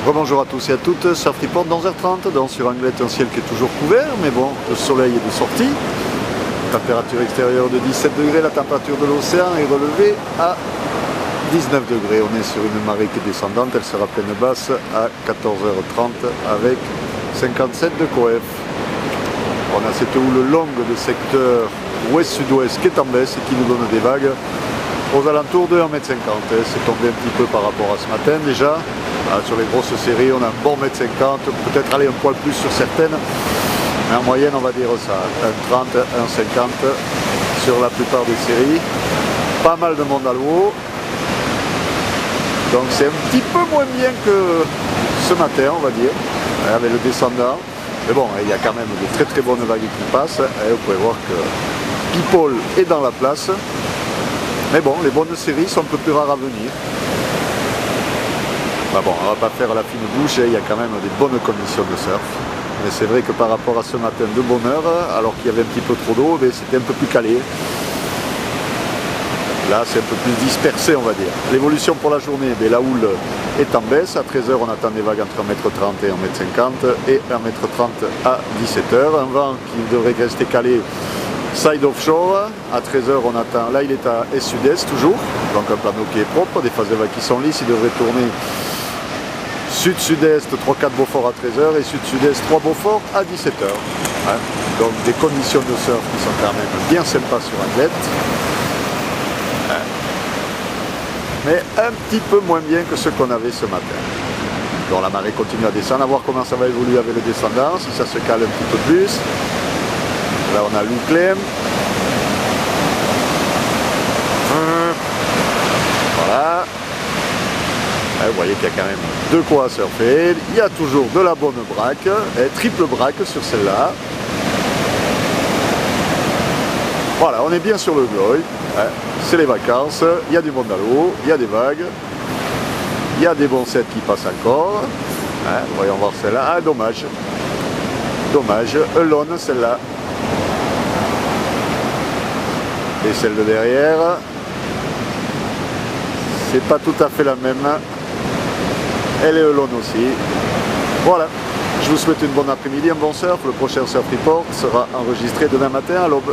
Rebonjour à tous et à toutes, Surf Report dans 11h30, donc sur Anglette, un ciel qui est toujours couvert, mais bon, le soleil est de sortie. Température extérieure de 17 degrés, la température de l'océan est relevée à 19 degrés. On est sur une marée qui est descendante, elle sera pleine basse à 14h30 avec 57 de coef. On a cette houle longue de secteur ouest-sud-ouest qui est en baisse et qui nous donne des vagues aux alentours de 1,50 m. C'est tombé un petit peu par rapport à ce matin déjà. Sur les grosses séries, on a un bon 1,50 m, peut-être aller un poil plus sur certaines, mais en moyenne on va dire ça, 1,30 m, 1,50 m sur la plupart des séries. Pas mal de monde à l'eau, donc c'est un petit peu moins bien que ce matin, on va dire, avec le descendant. Mais bon, il y a quand même de très très bonnes vagues qui passent, et vous pouvez voir que People est dans la place. Mais bon, les bonnes séries sont un peu plus rares à venir. Bah bon, on va pas faire la fine bouche, il y a quand même des bonnes conditions de surf. Mais c'est vrai que par rapport à ce matin de bonne heure, alors qu'il y avait un petit peu trop d'eau, c'était un peu plus calé. Là, c'est un peu plus dispersé, on va dire. L'évolution pour la journée, la houle est en baisse. À 13h, on attend des vagues entre 1,30 m et 1,50 m et 1,30 m à 17h. Un vent qui devrait rester calé side offshore. À 13h, on attend, là il est à est-sud-est toujours, donc un plano qui est propre, des phases de vagues qui sont lisses. Il devrait tourner sud-sud-est, 3-4 Beaufort à 13h et sud-sud-est, 3 Beaufort à 17h. Donc des conditions de surf qui sont quand même bien sympas sur Anglette. Mais un petit peu moins bien que ce qu'on avait ce matin. Donc la marée continue à descendre, à voir comment ça va évoluer avec le descendant, si ça se cale un petit peu plus. Là on a l'Uclem. Voilà. Vous voyez qu'il y a quand même de quoi surfer. Il y a toujours de la bonne braque, triple braque sur celle-là. Voilà, on est bien sur le glow. C'est les vacances, il y a du monde à l'eau, il y a des vagues, il y a des bons sets qui passent encore. Voyons voir celle-là. Ah, dommage. Dommage. Alone, celle-là. Et celle de derrière, c'est pas tout à fait la même. Elle est alone aussi. Voilà. Je vous souhaite une bonne après-midi, un bon surf. Le prochain Surf Report sera enregistré demain matin à l'aube.